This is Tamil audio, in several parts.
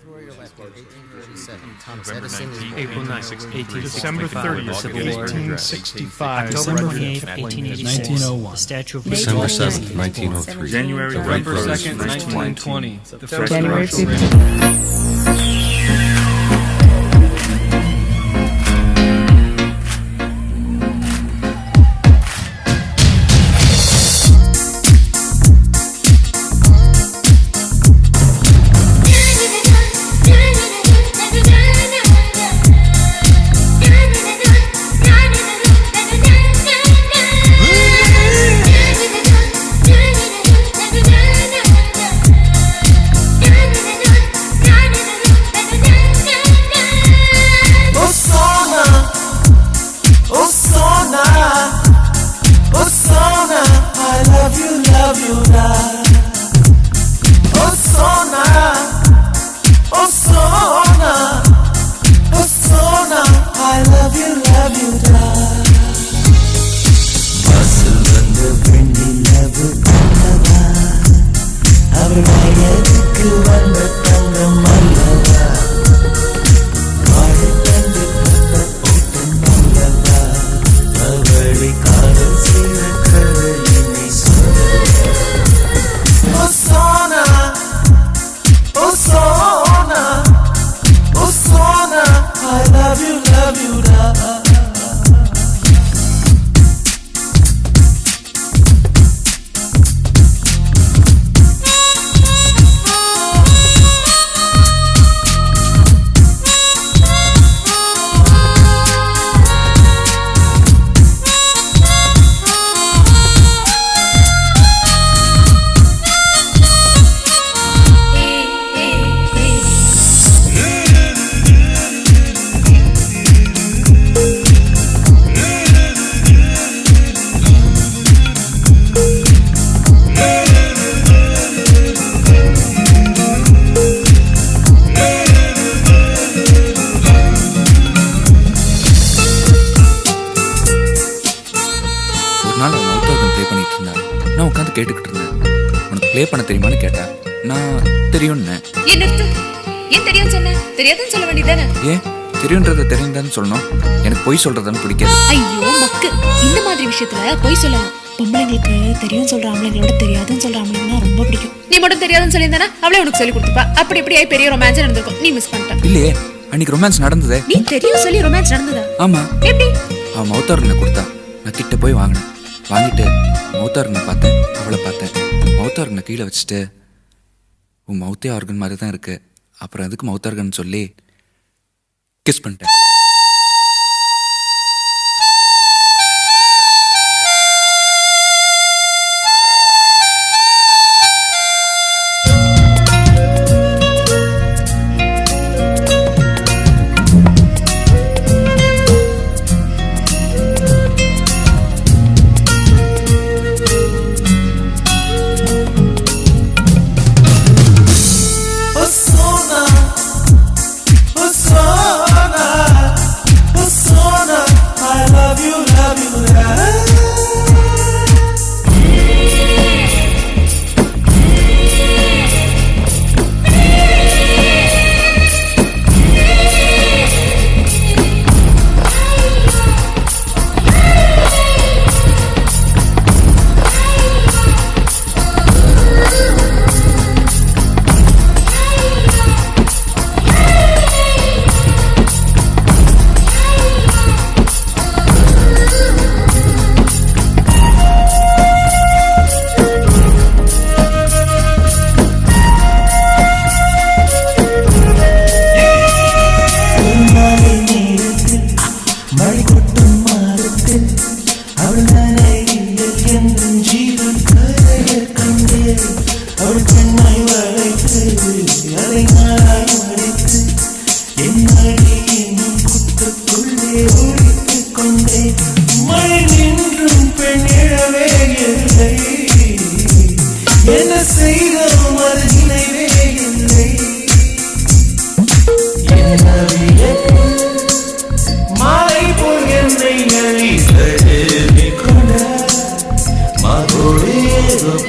April 9th, December 30th, Civil War. 1865. October 28th, 1886. 1901. Statue of December Liberty. 7th, 1903. January November 2nd, 1920. 1920. The first January commercial 15th. கேட்டுக்கிட்டு இருந்தேன். உனக்கு ப்ளே பண்ண தெரியுமான்னு கேட்டேன். நான் தெரியும்னு. ஏன் நிறுத்து? ஏன் தெரியும் சொன்ன? தெரியாதுன்னு சொல்ல வேண்டியதானே? ஏன் தெரியுன்றத தெரியுதான்னு சொல்லணும்? எனக்கு பொய் சொல்றதுன்னு பிடிக்காது. ஐயோ மக்கு, இந்த மாதிரி விஷயத்துல பொய் சொல்லலாம். பொம்பளைங்களுக்கு தெரியும் சொல்ற ஆம்பளைங்களோட தெரியாதுன்னு சொல்ற ஆம்பளைங்கன்னா ரொம்ப பிடிக்கும். நீ மட்டும் தெரியாதுன்னு சொல்லியிருந்தானா அவளே உனக்கு சொல்லி கொடுத்துப்பா. அப்படி இப்படி பெரிய ரொமான்ஸ் நடந்திருக்கும். நீ மிஸ் பண்ணிட்ட. இல்லையே, அன்னைக்கு ரொமான்ஸ் நடந்ததே. நீ தெரியும் சொல்லி ரொமான்ஸ் நடந்ததா? ஆமா. எப்படி? அவன் மௌத்தாரனை கொடுத்தா. நான் கிட்ட போய் வாங்கினேன். வாங்கிட்டு மௌத்தாரனை பார்த்தேன், அவளை பார்த்தேன். மௌத்தாரனை கீழே வச்சுட்டு உன் மௌத்தே ஆர்கன் மாதிரி தான் இருக்கு, அப்புறம் அதுக்கு மௌத்தார்கன் சொல்லி கிஸ் பண்ணிட்டேன்.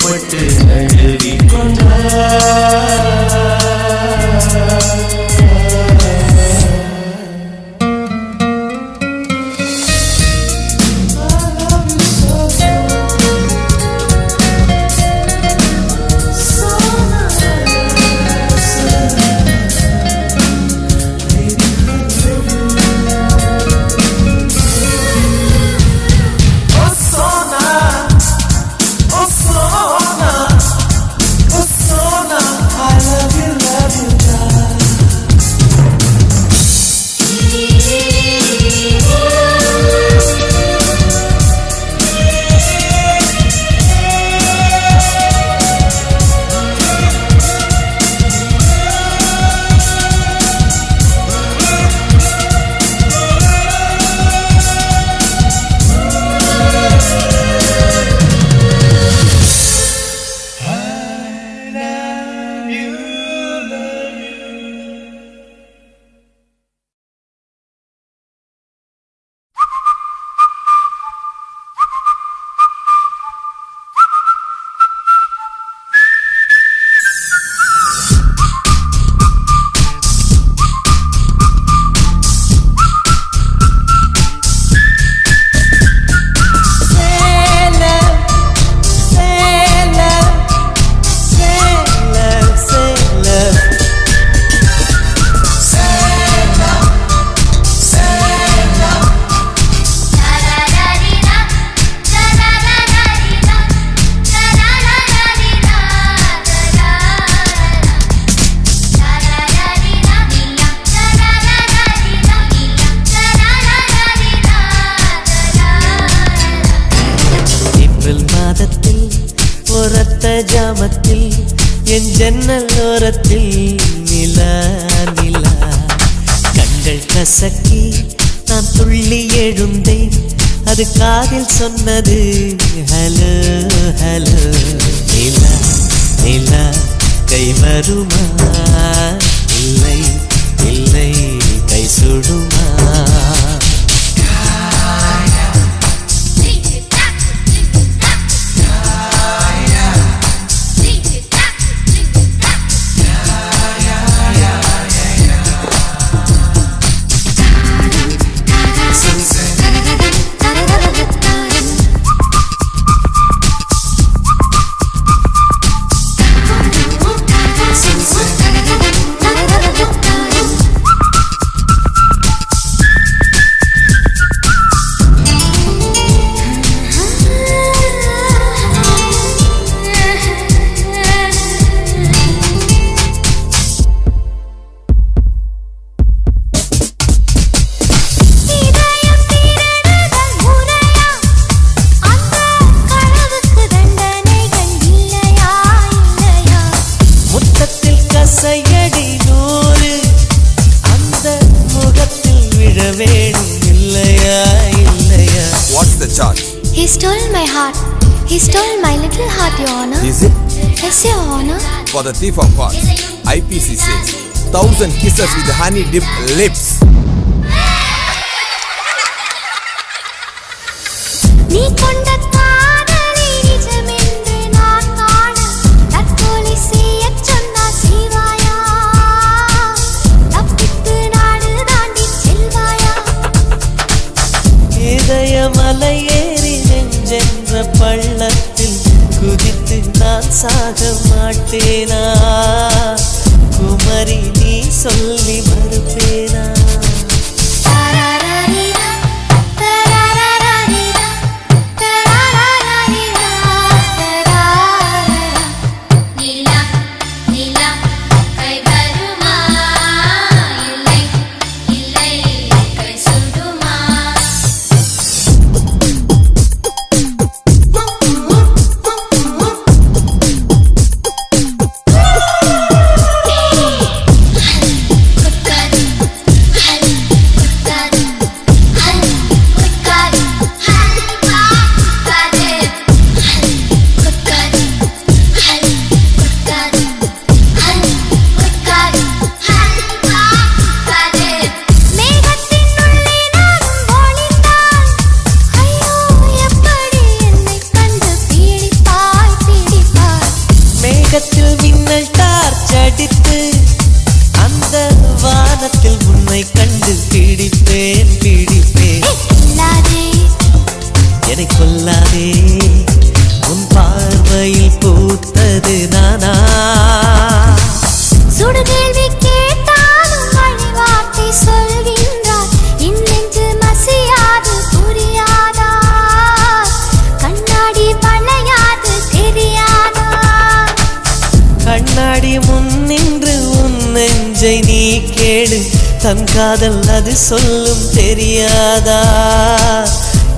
பட்டு நழுவி கொண்டார். ஜாமத்தில் என் ஜன்னல் ஓரத்தில் நிலா நிலா கண்கள் கசக்கி நான் துள்ளி எழுந்தேன் அது காதில் சொன்னது ஹலோ ஹலோ நிலா நிலா கை வருமா இல்லை இல்லை கை சுடுமா He stole my heart. He stole my little heart, Your Honor. Is it? Yes, Your Honor. For the thief of hearts, IPC says 1,000 kisses with honey dipped lips. நீ கொண்ட காதலை நிஜமென்று நான் காண தற்கொலை செய்யச் சொன்னார் சிவாயா. தப்பித்து நாடு தாண்டி செல்வாயா. இதயமலையேறி நெஞ்சென்ற பள்ளத்தில் குதித்து நான் சாக மாட்டேனா குமரி நீ சொல்லி மறுப்பேனா தன் காதல் அது சொல்லும் தெரியாதா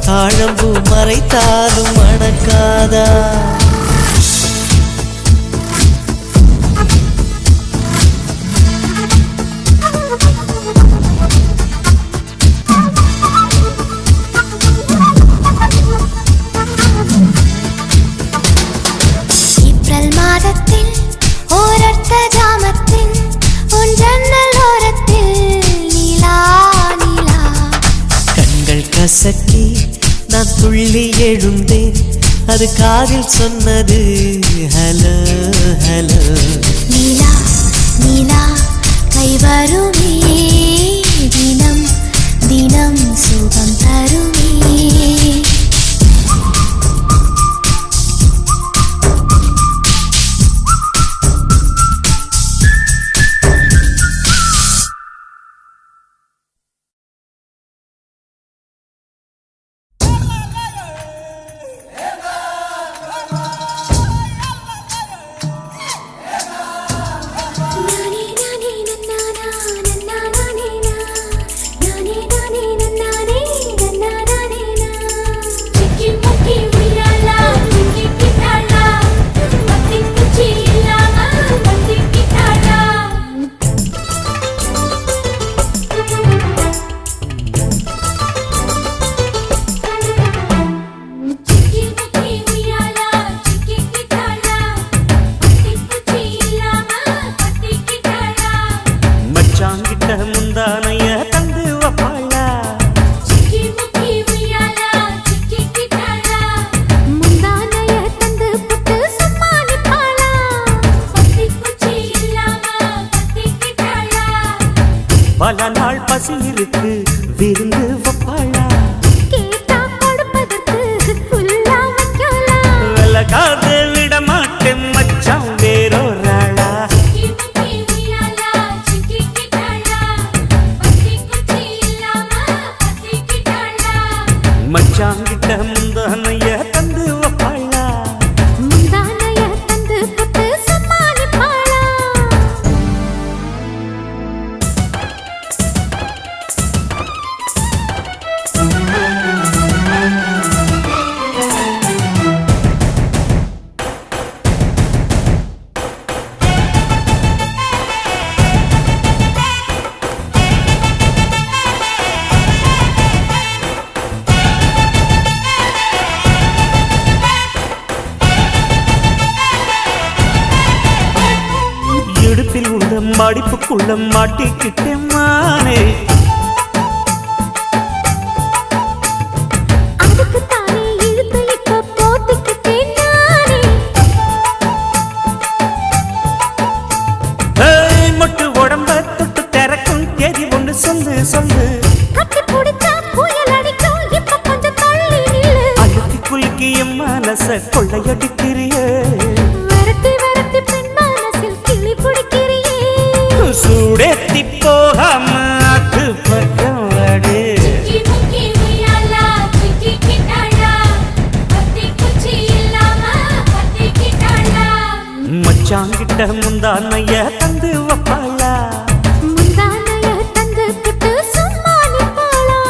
தாழம்பூ மறைத்தாலும் மணக்காதா ஏப்ரல் மாதத்தில் ஓரத்த ஜாமத்தில் உன் ஜன்னல் ஓரத்தில் நீலா நீலா கண்கள் கசக்கி நான் துள்ளி எழுந்தேன் அது காதில் சொன்னது ஹலோ ஹலோ நீலா நீலா கை வருமே தினம் தினம் சுகம் தருமே na முந்தானைய தந்து வப்பாளா முந்தானைய தந்து புட்டு சம்மானிப்பாளா பல நாள் பசி இருக்கு விருந்து வப்பாளா கேட்டா கொடுப்பதற்கு புல்லா வைக்கலாம் விலகாது விட மாட்டேன் மச்சான் வேறொராளா மச்சாங்கிட்ட முந்தானைய தந்து வப்பாளா முந்தானைய தந்து புட்டு சம்மானிப்பாளா இடுப்பில் உள்ள மடிப்புக்குள்ள மாட்டிக்கிட்டேன் மானே அதுக்கு தானே இழுத்து இப்ப போத்திக்கிட்டேன் நானே ஏய், மொட்டு உடம்ப தொட்டு திறக்கும் தேதி ஒன்று சொல்லு சொல்லு கட்டி பிடிச்சா புயல் அடிக்கும் இப்ப கொஞ்சம் தள்ளி நில்லு அழுத்தி குலுக்கி என் மனச கொள்ளையடிக்கிறியே விரட்டி விரட்டி பெண் மனசில் கிளி பிடிக்கிறியே சூடேத்தி போகாம ஆத்து பக்கம் வாடு மச்சாங்கிட்ட முந்தானைய தந்து வப்பாளா முந்தானைய தந்து புட்டு சம்மானிப்பாளா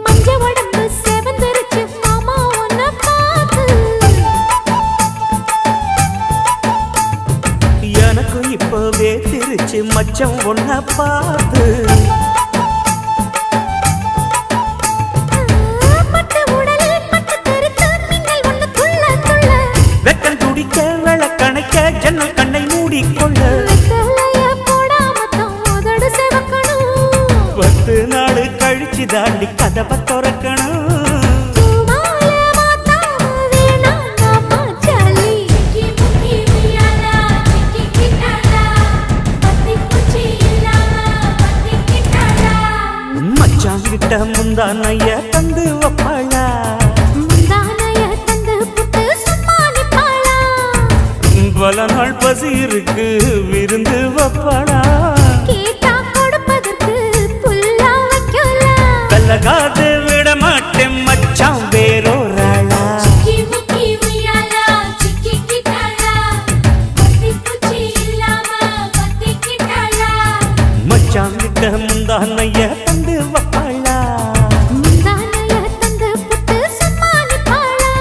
மஞ்ச உடம்பு செவந்தரிச்சு மாமா உன்னை பார்த்து எனக்கு இப்பவே திருச்சு மச்சம் ஒன்ன பார்த்து பட்டு உடலில் பட்டு தெறித்து மின்னல் ஒன்று துள்ள துள்ள வெக்கம் துடிக்க விளக்கணைக்க ஜன்னல் கண்ணை மூடிக்கொள்ள வெத்தலைய போடாமத்தான் உதடு செவக்கணும் 10 நாள் கழிச்சு தாண்டி கதவை திறக்கணும் பூமால மாத்தாம வேணாம் மாமா சாலி மச்சாங்கிட்ட முந்தானைய தந்து வப்பாளா முந்தானைய தந்து புட்டு சம்மானிப்பாளா பல நாள் பசி இருக்கு விருந்து வப்பாளா கேட்டா கொடுப்பதற்கு புல்லா வைக்கலாம் விலகாது விட மாட்டேன் மச்சான் வேறொராளா மச்சாங்கிட்ட முந்தானைய தந்து வப்பாளா முந்தானைய தந்து புட்டு சம்மானிப்பாளா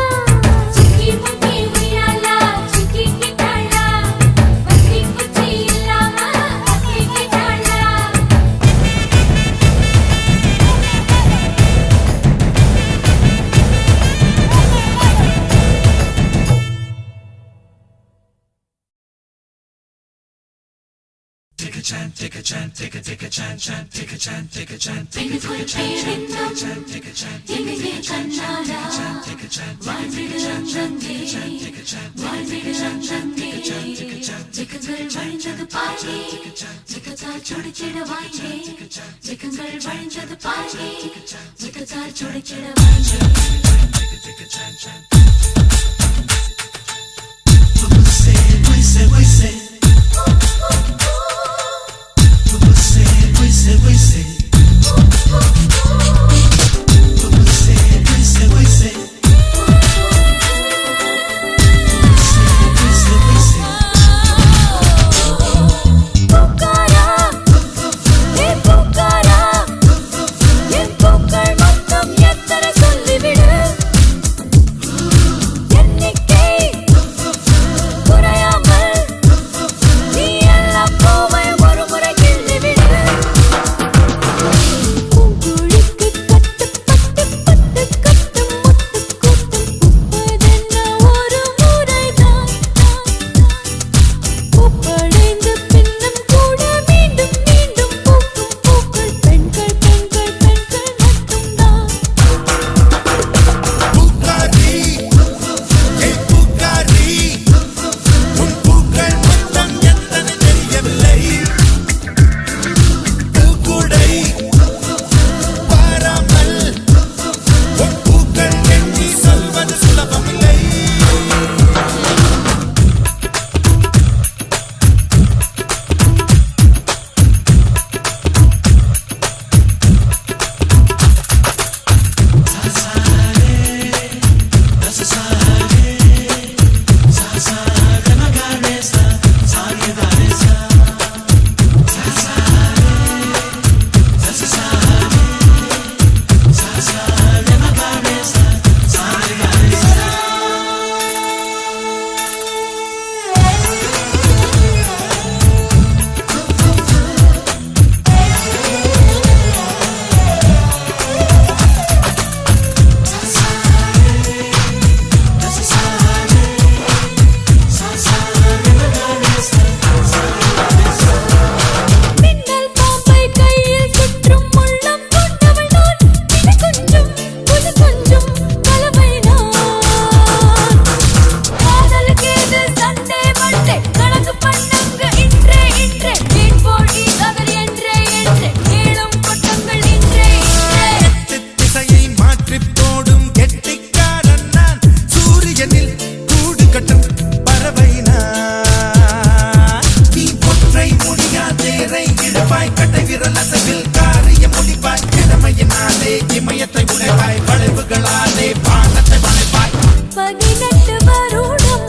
கட்டை விரல் அசைவில் காரியம் முடிப்பாய் இளமையினாலே இமயத்தை உடைப்பாய் வளைவுகளாலே பானத்தை வளைப்பாய் 18 வருடம்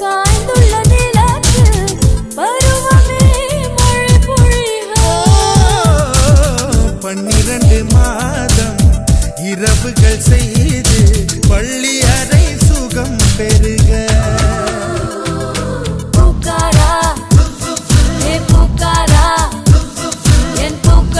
காய்ந்துள்ள நிலத்து பருவமே மழை பொழிக 12 மாதம் இரவுகள் செய்து பள்ளி அறை சுகம் பெருக பூக்காரா ஏ பூக்காரா என் பூக்காரா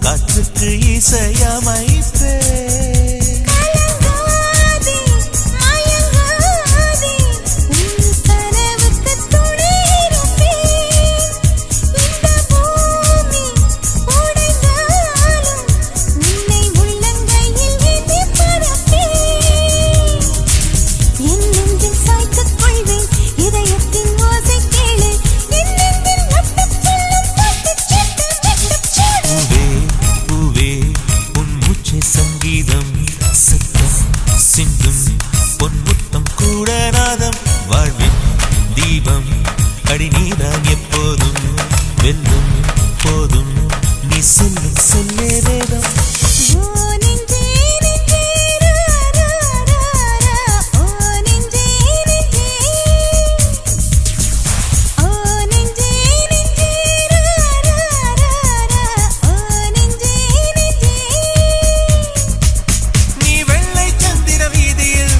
காற்றுக்கு இசையமைப்பே கலங்காதே மயங்காதே உன் கனவுக்கு துணை இருப்பேன் இந்த பூமி உடைந்தாலும் உன்னை உள்ளங்கையில் ஏந்தி பறப்பேன் என் நெஞ்சில் சாய்த்துக் கொள்வேன் இதயத்தின் ஓசை கேளு என் நெஞ்சில் நட்டுச் செல்லும் பாட்டுச் சீட்டு மெட்டுச் சூடு பூவே பூவே உன் மூச்சை சங்கீதம் சத்தம் சிந்தும் பொன் முத்தம் கூட நாதம் வாழ்வின் தீபம் அடி நீதான் எப்போதும் வெல்லும் போதும் நீ செல்லும் செல்லே வேதம் ஓ நெஞ்சே நெஞ்சே ரா ரா ரா ரா ஓ நெஞ்சே நெஞ்சே ஓ நெஞ்சே நெஞ்சே ரா ரா ரா ரா ஓ நெஞ்சே நெஞ்சே நீ வெள்ளை சந்திர வீதியில்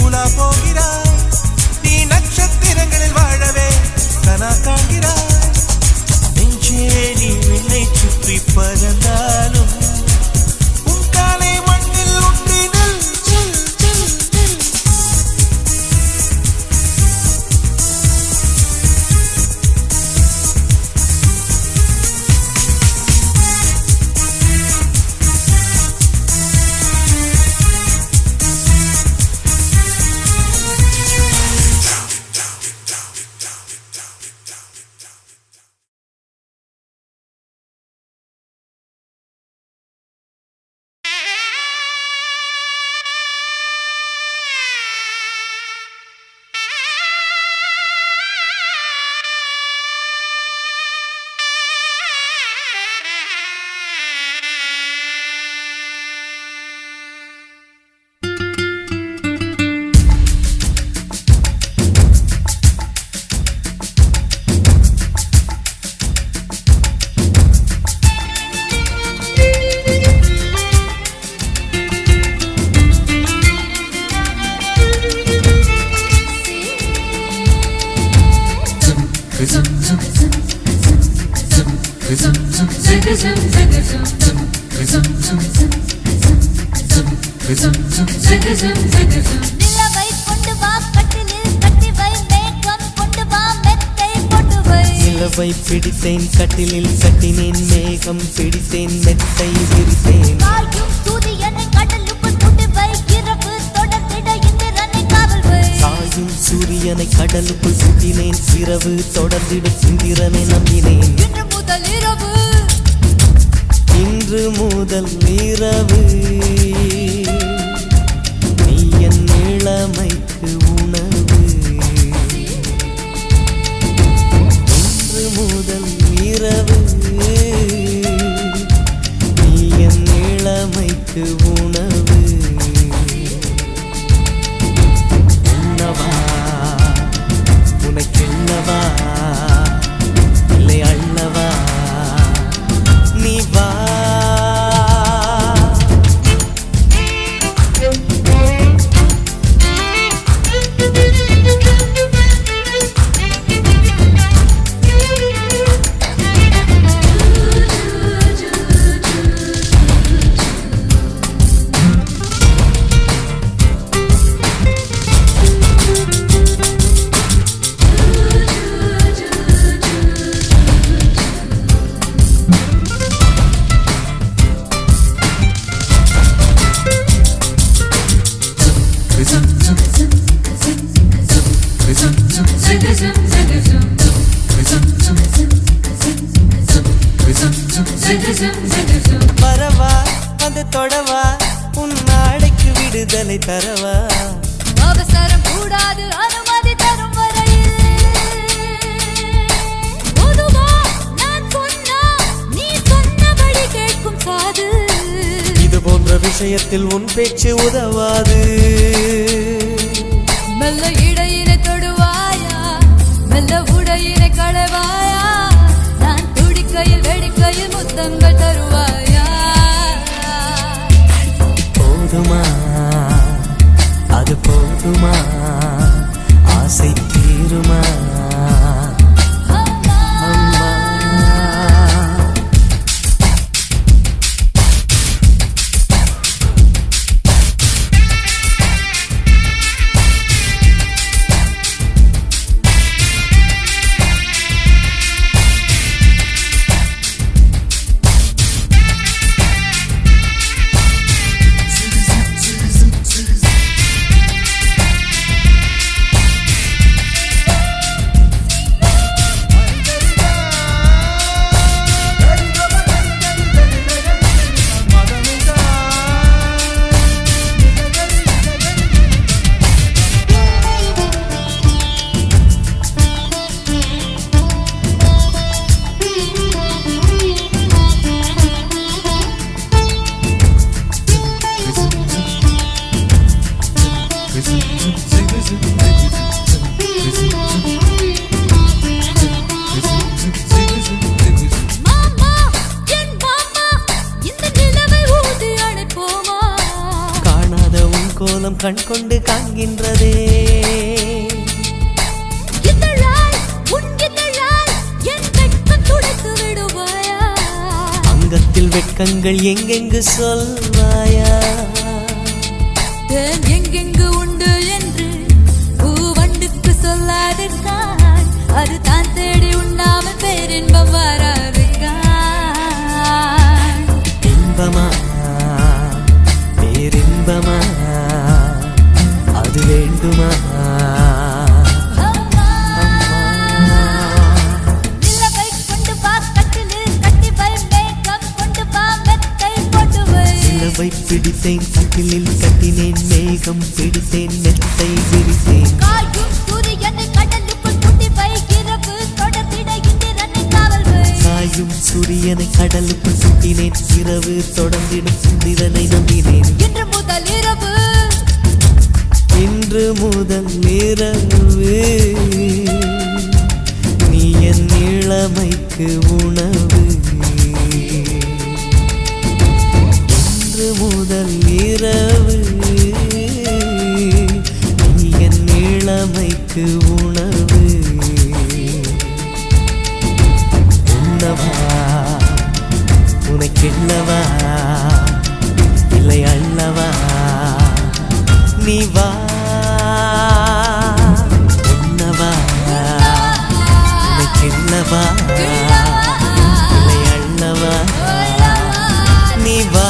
உலா போகிறாய் நீ நட்சத்திரங்களில் வாழவே கனா காண்கிறாய் நெஞ்சே நீ என்னை சுற்றி பறந்தாலும் உன் காலை மண்ணில் ஒன்றினில் நிலவை கொண்டு வா கட்டிலில் கட்டி வை மேகம் கொண்டு வா மெத்தை போட்டு வை நிலவை பிடித்தேன் கட்டிலில் கட்டினேன் மேகம் பிடித்தேன் மெத்தை விரித்தேன் காயும் சூரியனை கடலுக்குள் போட்டு வை இரவு தொடர்ந்திட இந்திரனை காவல் வை காயும் சூரியனை கடலுக்குள் சுட்டினேன் இரவு தொடர்ந்திட இந்திரனை நம்பினேன் இன்று முதல் இரவு நீ என் இளமைக்கு உணவு இன்று முதல் இரவு நீ என் இளமைக்கு உணவு என்னவா உனக்கென்னவா இல்லை அள்ளவா நீ வா வரவா வந்து தொடவா உன் நாளைக்கு விடுதலை தரவா அவசரம் கூடாது அனுமதி தரும் வரையில் பொதுவா நான் சொன்னா நீ சொன்னபடி கேட்கும் காது இது போன்ற விஷயத்தில் உன் பேச்சு உதவாது மெல்ல இடையினை தொடுவாயா மெல்ல உடையினை கடவாயா நான் துடிக்கையில் வெடிக்கையில் முத்தங்கள் தருவாயா போதுமா அது போதுமா ஆசை தீருமா அம்மா அம்மா கோலம் கண் கொண்டு காண்கின்றதே. அங்கத்தில் வெட்கங்கள் எங்கெங்கு சொல்வாயா? எங்கெங்கு உண்டு என்று பூவண்டுக்கு சொல்லாது தான், அது தான் தேடி உண்ணாமல் பேரின்பம் வராது. இன்பமா பேரின்பமா அது வேண்டுமா? நிலவை பிடித்தேன் கட்டிலில் கட்டினேன், மேகம் பிடித்தேன் மெத்தை விரித்தேன். காயும் சூரியனை கடலுக்குள் கூட்டி வை, இரவு தொடர்ந்திட இந்திரனை காவல் வை. காயும் சூரியனை கடலுக்குள் சுட்டினேன், இரவு தொடர்ந்திடும் சுந்திரனை நம்பினேன். இன்று முதல் இரவு, இன்று முதல் இரவு நீ என் இளமைக்கு உணவு. இன்று முதல் இரவு நீ என் இளமைக்கு உணவு. உண்ணவா உனக்கெல்லவா இல்லை அல்லவா? நீ வா உண்ணவா உனக்கெல்லவா இல்லை அல்லவா? நீ வா.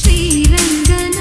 ஸ்ரீரங்கநாதா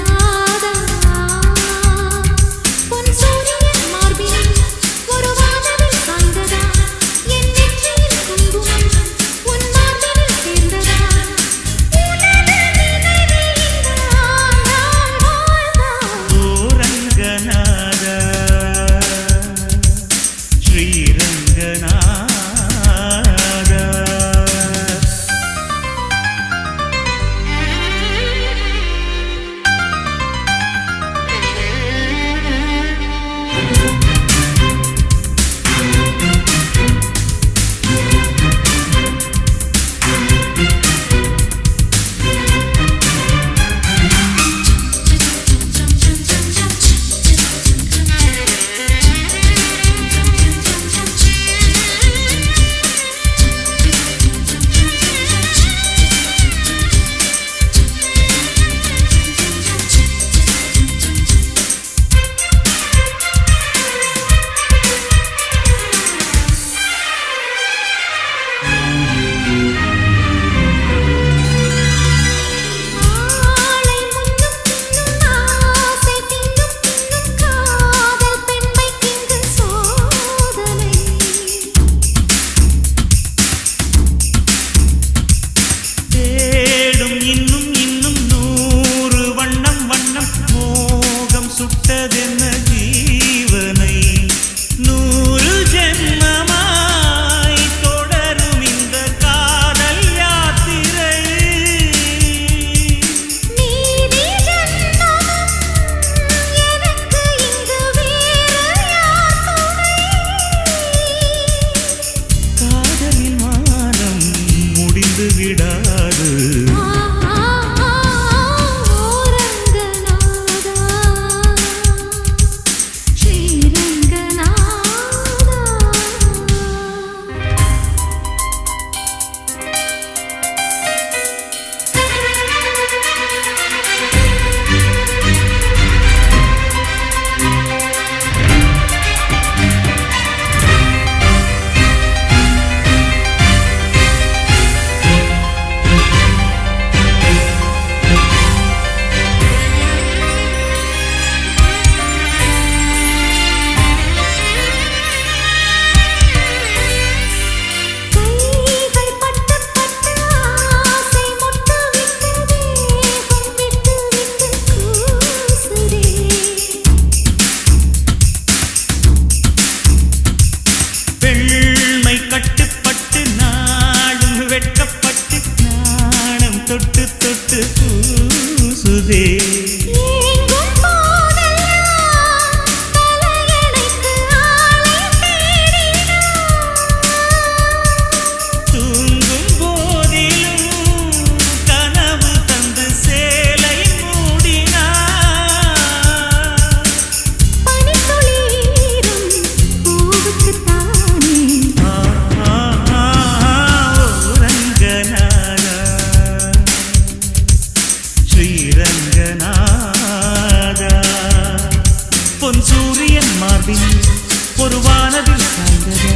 வானவில் சாய்ந்ததா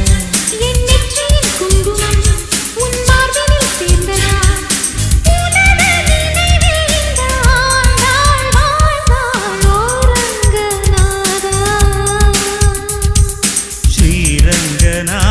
என் நெற்றியின் குங்குமம் உன் மார்பினில் சேர்ந்ததா உனது நினைவில் இந்த ஆண்டாள் வாழ்ந்தாள் ஓரங்கநாதா ஸ்ரீரங்கநாதா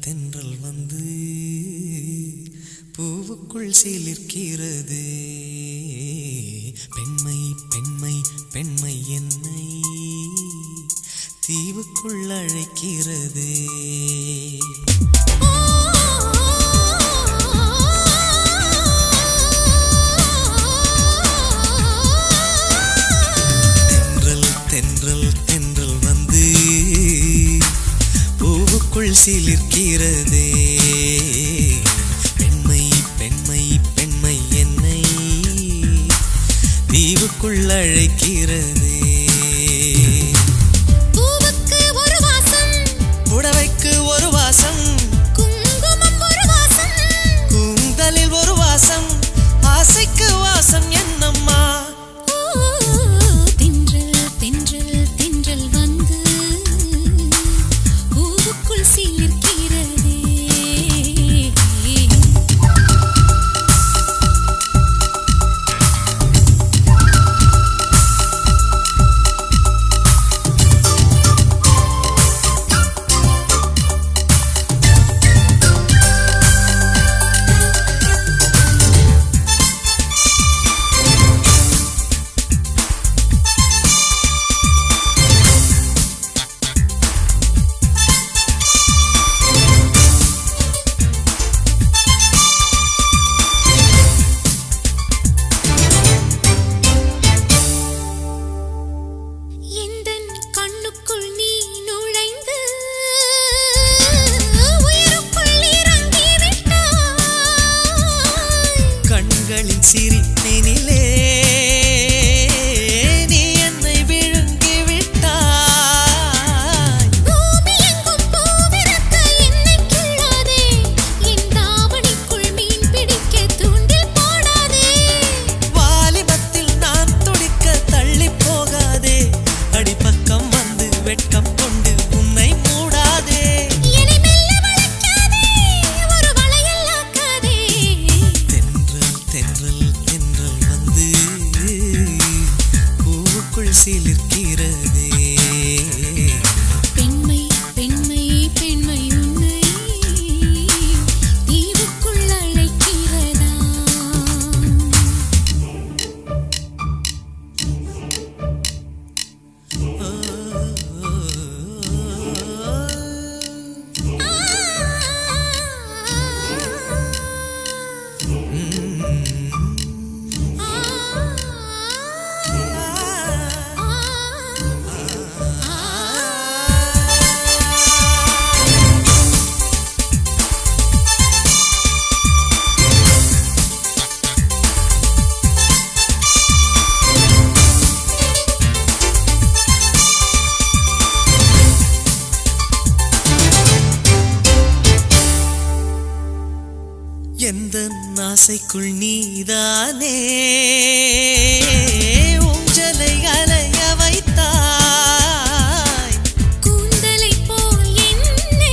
தென்றல் வந்து பூவுக்குள் சிலிர்க்கிறது பெண்மை பெண்மை பெண்மை என்னை தீவுக்குள் அழைக்கிறது தென்றல் வந்து பூவுக்குள் சிலிர்க்கிறதே பெண்மை பெண்மை பெண்மை என்னை தீவுக்குள் அழைக்கிறதே பூவுக்கு ஒரு வாசம் புடவைக்கு ஒரு வாசம் குங்குமம் ஒரு வாசம் கூந்தலில் ஒரு வாசம் ஆசைக்கு வாசம் என்னம்மா தென்றல் வந்து பூவுக்குள் சிலிர்க்கிறதே எந்தன் கண்ணுக்குள் நீ நுழைந்து உயிருக்குள் இறங்கி விட்டாய் கண்களின் சிரிப்பினிலே நீ என்னை விழுங்கி விட்டாய் பூமி எங்கும் பூவிருக்க என்னை கிள்ளாதே என் தாவணிக்குள் மீன் பிடிக்க தூண்டில் போடாதே வாலிபத்தில் நான் துடிக்க தள்ளி போகாதே அடிப்பக்கம் வந்து வெட்கம் கொண்டு உன்னை மூடாதே என்னை மெல்ல வளைக்காதே ஒரு வளையல் ஆக்காதே தென்றல் வந்து பூவுக்குள் சிலிர்க்கிறதே பெண்மை பெண்மை பெண்மை உன்னை தீவுக்குள் அழைக்கிறதா எந்த ஆசைக்குள் நீதானே ஊஞ்சலை அலைய வைத்தாய் கூந்தலை போல் என்னை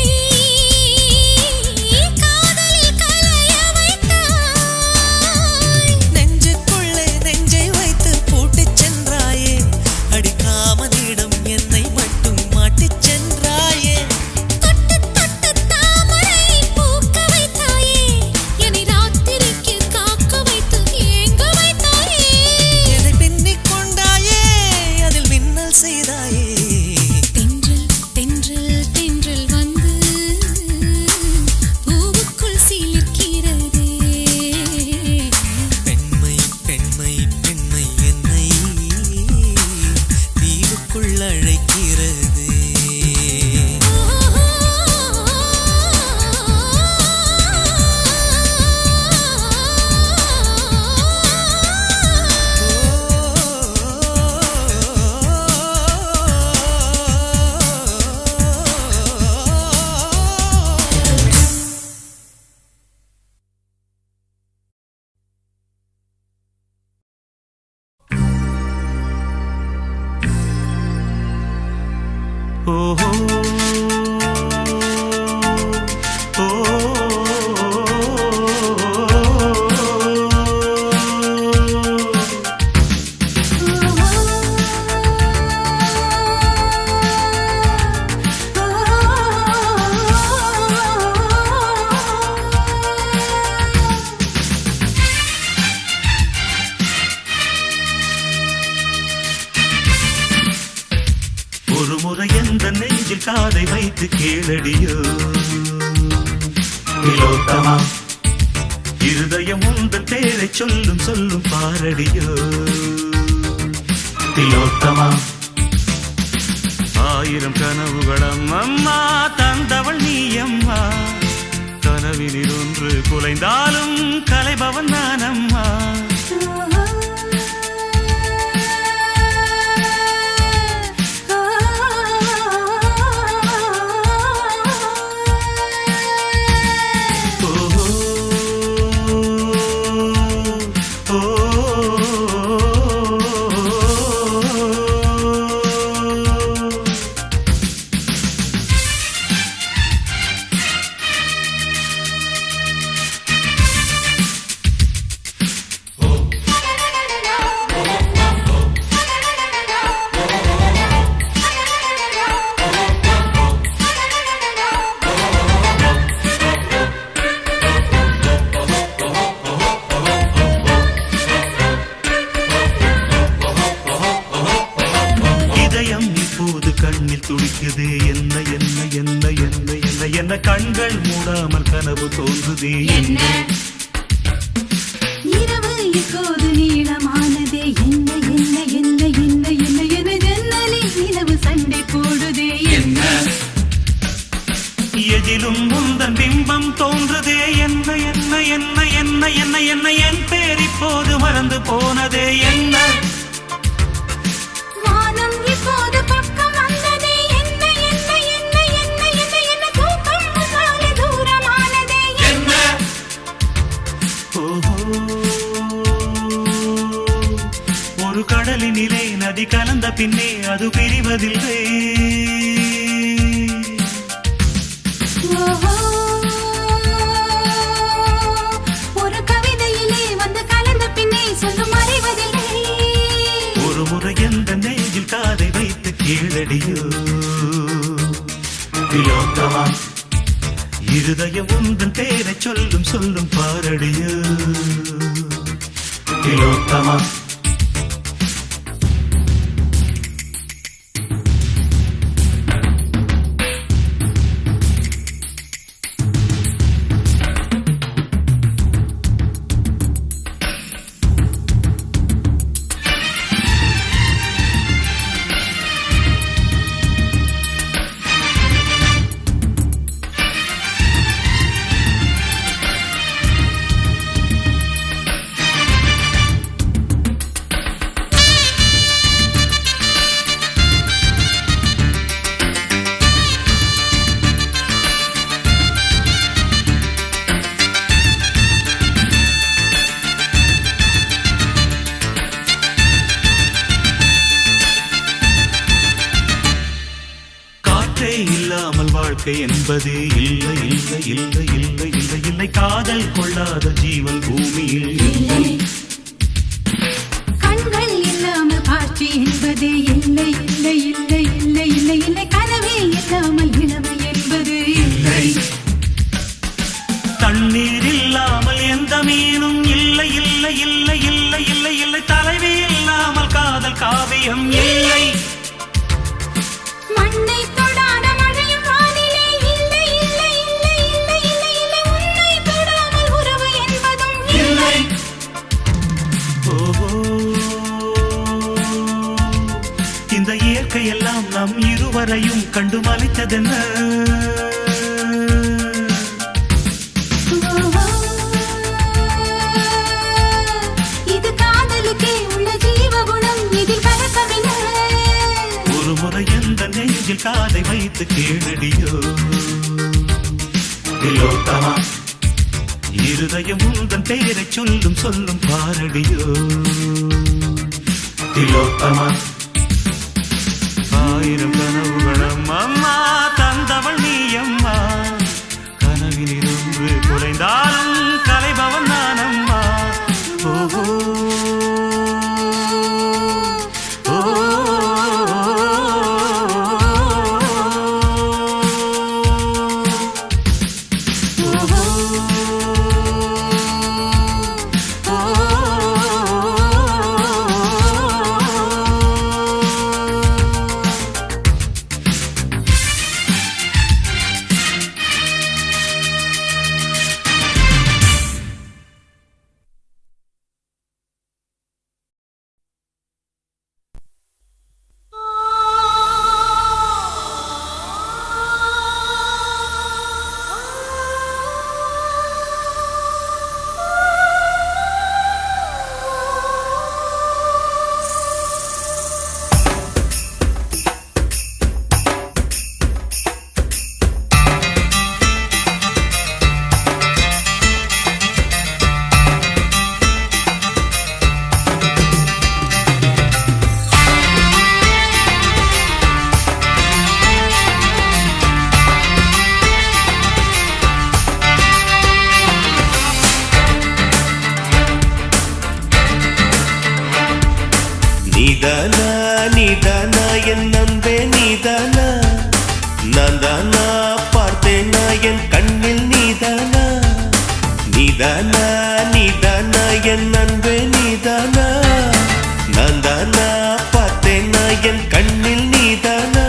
காதலில் கலைய வைத்தாய் நெஞ்சுக்குள்ளே நெஞ்சை வைத்து பூட்டிச் சென்றாயே அடிக்காமனிடம் என்னை மட்டும் மாட்டிச் சென்றாயே தொட்டு தொட்டு தாமரை பூக்க வைத்தாயே என்னை ராத்திரிக்கு காக்க வைத்து ஏங்க வைத்தாயே என்னை என்னை தீவுக்குள் அழைக்கிறது. ஒரு முறை எந்த நெஞ்சில் காதை வைத்து கேளடியோ திலோத்தமா, இருதயம் உந்தன் பேரை சொல்லும் சொல்லும் பாரடியோ திலோத்தமா. ஆயிரம் கனவுகளம் அம்மா தந்தவள் நீ அம்மா, கனவினில் ஒன்று குலைந்தாலும் கலைபவன் நான் அம்மா. கண்ணில் துடிக்குதே என்ன என்ன என்ன என்ன என்ன என்ன கண்கள் மூடாமல் கனவு தோன்றுதே என்ன இரவு இப்போது நீளமானதே என்ன என்ன என்ன என்ன என்ன என்ன ஜன்னலில் நிலவு சண்டை போடுதே என்ன எதிலும் முந்தன் பிம்பம் தோன்றுதே என்ன என்ன என்ன என்ன என்ன என்ன என் பேர் இப்போது மறந்து போனதே என்ன வானம் இப்போது பக்கம் வந்ததே என்ன என்ன என்ன என்ன என்ன என்ன தூக்கம் முன்னாலே தூரமானதே என்ன ஒரு கடலினிலே நதி கலந்த பின்னே அது பிரிவதில்லை. ஒரு கவிதையிலே வந்து கலந்த பின்னே சொல்லும் அறிவதில்லை. ஒரு முறை எந்த நெஞ்சில் காதை வைத்து கேளடியோ திலோத்தமா, இருதயம் உந்தன் பேரை சொல்லும் சொல்லும் பாரடியோ திலோத்தமா. இல்லாமல் வாழ்க்கை என்பதே இல்லை இல்லை இல்லை இல்லை இல்லை இல்லை. காதல் கொள்ளாத ஜீவன் பூமியில் இல்லை. கண்கள் இல்லாமல் காட்சி என்பதே இல்லை இல்லை இல்லை இல்லை இல்லை இல்லை. கனவே இல்லாமல் இளமை என்பது இல்லை. தண்ணீர் இல்லாமல் எந்த மீனும் இல்லை இல்லை இல்லை இல்லை இல்லை இல்லை. தலைவி இல்லாமல் காதல் காவியம் இல்லை. மண்ணை தொடாத மழையும் வானிலே இல்லை இல்லை இல்லை இல்லை இல்லை இல்லை. உன்னை தொடாமல் உறவு என்பதும் இல்லை. ஓ இதுவரையும் கண்டு மலைத்ததென்ன இது காதலுக்கே உள்ள ஜீவ குணம் இதில் கலக்கமில்ல ஒரு முறை எந்த நெஞ்சில் காதை வைத்து கேளடியோ திலோத்தமா இருதயம் உந்தன் பெயரை சொல்லும் பாரடியோ திலோத்தமா ஆயிரம் கனவுகளும் அம்மா தந்தவள் நீ அம்மா கனவிலிருந்து குறைந்தாலும் கலைபவன் நான் அம்மா ஓஹோ நீதானா நீதானா என் நம்பே நீதானா நான் தானா பார்த்தேனா என் கண்ணில் நீதானா நீதானா நீதானா என் நம்பே நீதானா நான் தானா பார்த்தேனா என் கண்ணில் நீதானா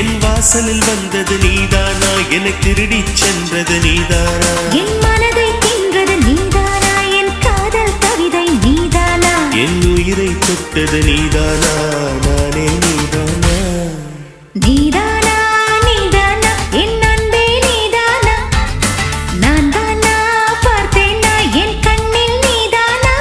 என் வாசலில் வந்தது நீதானா என்னை திருடி சென்றது நீதானா என் மனதை தின்றது நீதானா என் காதல் கவிதை நீதானா என் உயிரை தொட்டது நீதானா நானே நீதானா நீதானா நீதானா என் அன்பே நீதானா நான் தானா பார்த்தேனா என் கண்ணில் நீதானா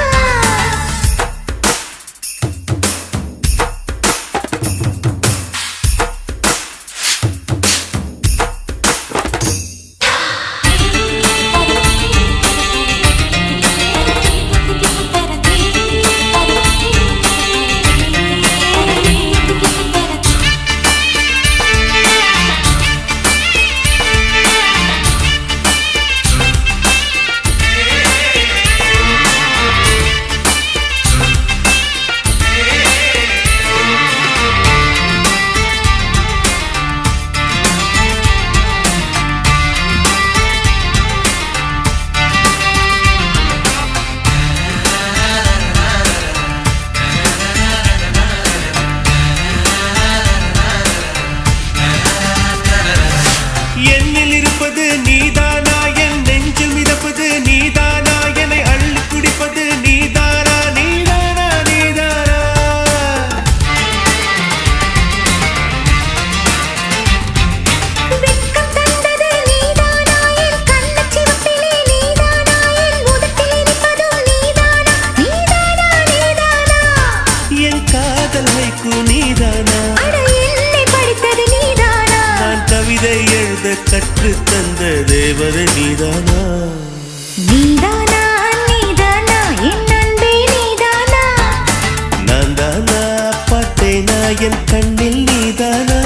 என்னில் இருப்பது நீதானா என் நெஞ்சில் மிதப்பது நீதானா என்னை அள்ளி குடிப்பது நீதானா நீதானா நீதானா வெட்கம் தந்தது நீதானா என் கண்ணச் சிவப்பிலே நீதானா என் உதட்டில் இனிப்பதும் நீதானா நீதானா நீதானா என் காதல் வைக்கு நீதானா அட என்னை படித்தது நீதானா நான் கவிதை எழுத கற்று தந்த தேவதை நீதானா நீதானா நீதானா என் அன்பே நீதானா நான் தானா பார்த்தேனா என் கண்ணில் நீதானா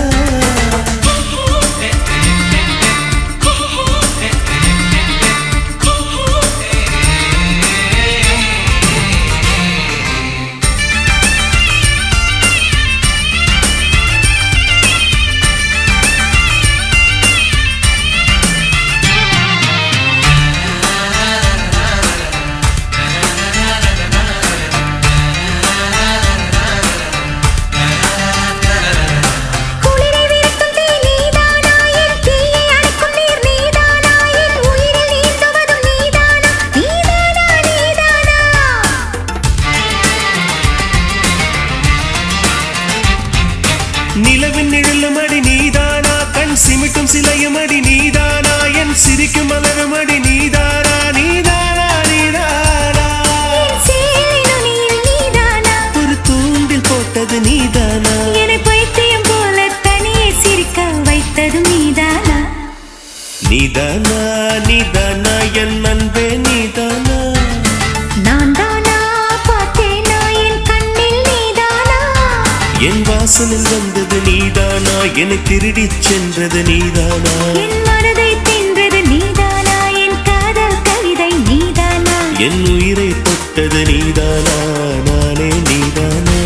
சிமிட்டும் சிலையும் அடி நீதானா என் சிரிக்கும் மலரும் அடி நீதானா நீதானா நீதானா ஒரு தூண்டில் போட்டது நீதானா என்னை பைத்தியம் போல தனியே சிரிக்க வைத்தது நீதானா நீதானா நீதானா என் அன்பே நீதானா நான் தானா பார்த்தேனா என் கண்ணில் நீதானா என் வாசலில் வந்தது நீதானா என்னை திருடிச் சென்றது நீதானா என் மனதை தின்றது நீதானா என் காதல் கவிதை நீதானா என் உயிரை தொட்டது நீதானா நானே நீதானா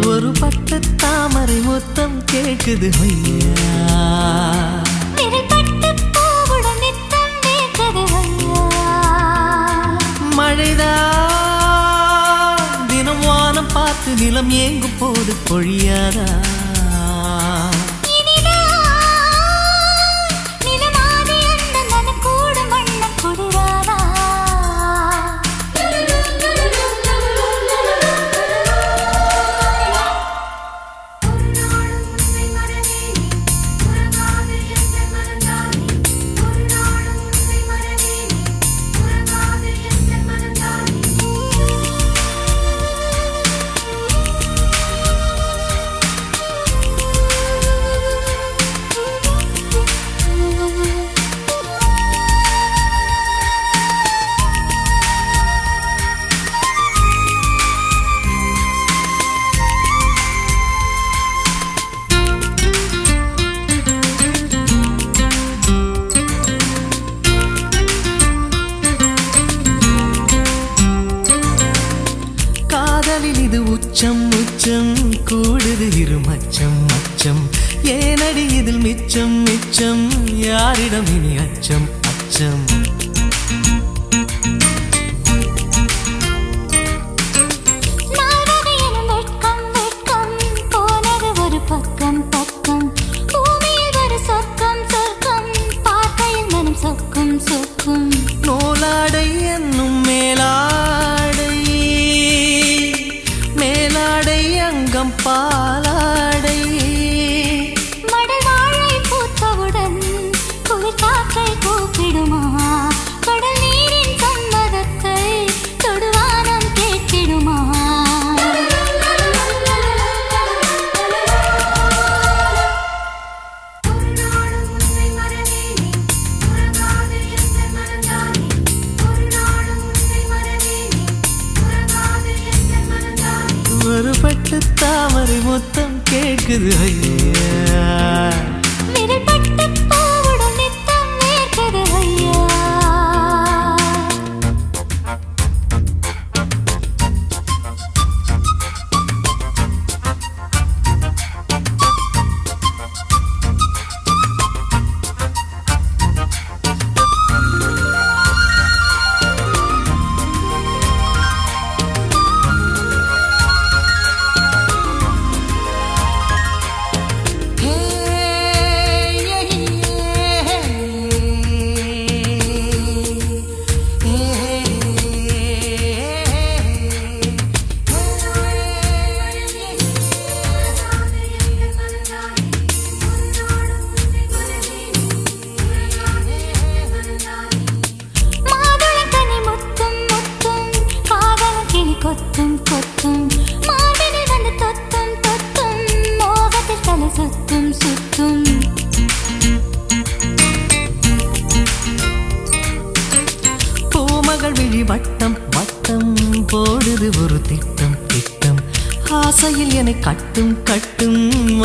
ஒரு பட்டு தாமரை மொத்தம் கேக்குது மழைதான் தினம் வானம் பார்த்து நிலம் ஏங்கும் போது பொழியாதா இது உச்சம் உச்சம் கூடுது இரு மச்சம் மச்சம் ஏனடி இதில் மிச்சம் மிச்சம் யாரிடம் இனி அச்சம் அச்சம் நூலாடை என்னும் மேலாடை மேலாடை அங்கம் பாலாடை மடவாழை பூத்தவுடன் குளிர் காற்றை கூப்பிடுமா கடல் நீரின் சம்மதத்தை தொடுவானம் கேட்டிடுமா ஒரு பட்டு தாமரை மொத்தம் கேட்குது ஐயா விரல்பட்டு பூவுடன் நித்தம் நேர்க்குது ஐயா hey உங்கள் விழி வட்டம் வட்டம் போடுது ஒரு திட்டம் திட்டம் ஆசையில் என்னை கட்டும் கட்டும்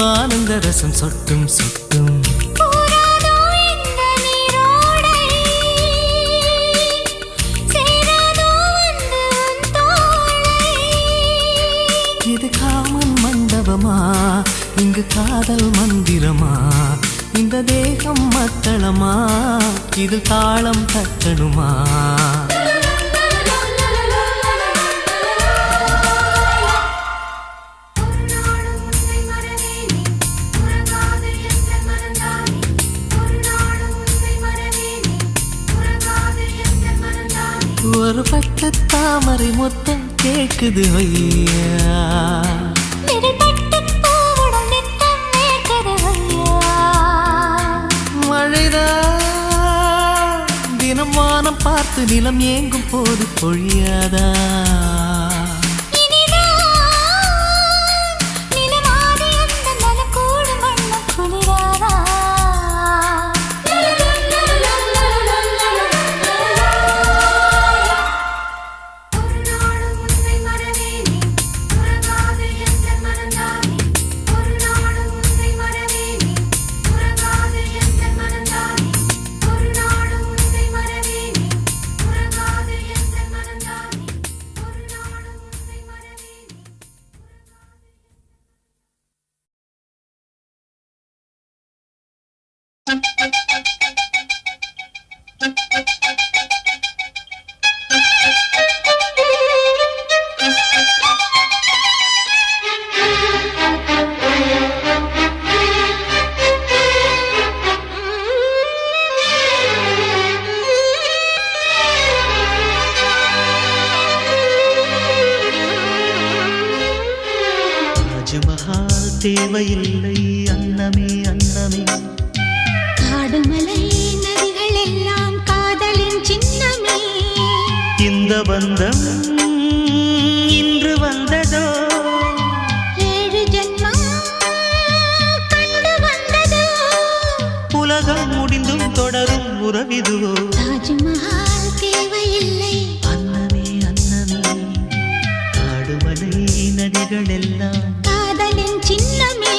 ஆனந்த ரசம் சொட்டும் சொட்டும் போராதோ இந்த நீரோடை சேராதோ வந்து உன் தோளை இது காமன் மண்டபமா இங்கு காதல் மந்திரமா இந்த தேகம் மத்தளமா இது தாளம் தட்டணுமா ஒரு பட்டு தாமரை மொத்தம் கேக்குது ஐயா மழைதான் தினம் வானம் பார்த்து நிலம் ஏங்கும் போது பொழியாதா தேவையில்லை அன்னமே அன்னமே காடுமலை நதிகள் எல்லாம் காதலின் சின்னமே இந்த பந்தம் இன்று வந்ததோ 7 ஜென்மம் கண்டு வந்ததோ உலகம் முடிந்தும் தொடரும் உறவிதுவோ தாஜ்மஹால் தேவையில்லை அன்னமே அன்னமே காடுமலை நதிகள் எல்லாம் காதலின் சின்னமே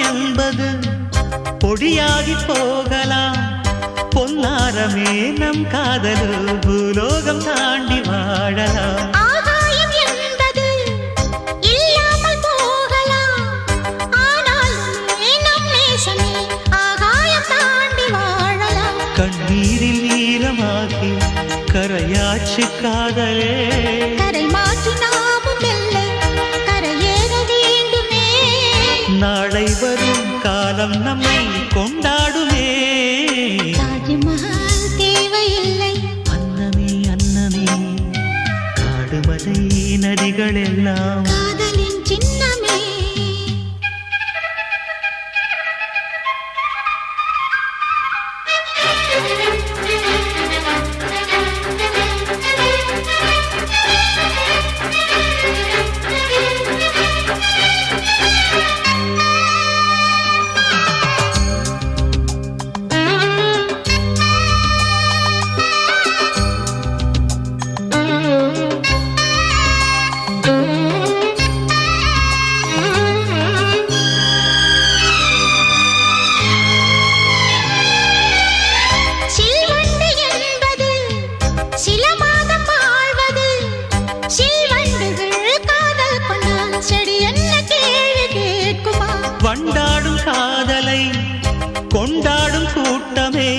என்பது பொடியாகி போகலாம் பொன்னாரமே நம் காதலோ பூலோகம் தாண்டி வாழலாம் ஆகாயம் என்பது இல்லாமல் போகலாம் ஆனால் நம் நேசமே ஆகாயம் தாண்டி வாழலாம் கண்ணீரில் ஈரமாகி கரையாச்சு காதலே கரை மாற்றி நாமும் வெல்ல கரையேற வேண்டுமே நாளை வரும் காலம் நம்மை கொண்டாடுமே தாஜ்மஹால் தேவையில்லை அன்னமே அன்னமே காடுமலை நதிகள் எல்லாம் காதலின் சின்னமே வண்டாடும் காதலை கொண்டாடும் கூட்டமே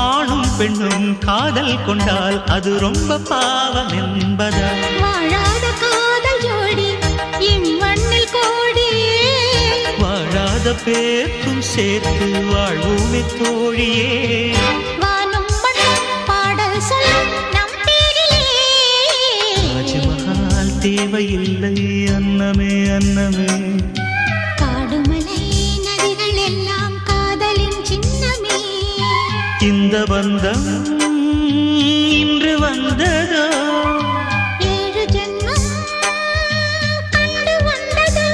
ஆணும் பெண்ணும் காதல் கொண்டால் அது ரொம்ப பாவம் என்பதா வாழாத காதல் ஜோடி இம்மண்ணில் கோடி வாழாத வாழாத பேர்க்கும் சேர்த்து வாழ்வோமே தோழியே. வானும் மண்ணும் பாடல் சொல்லும் நம் பேரிலே. தாஜ்மஹால் தேவையில்லை அன்னமே அன்னமே. காடுமலை நதிகள் எல்லாம் காதலின் சின்னமே. இந்த பந்தம் இன்று வந்ததோ, 7 ஜென்மம் கண்டு வந்ததோ.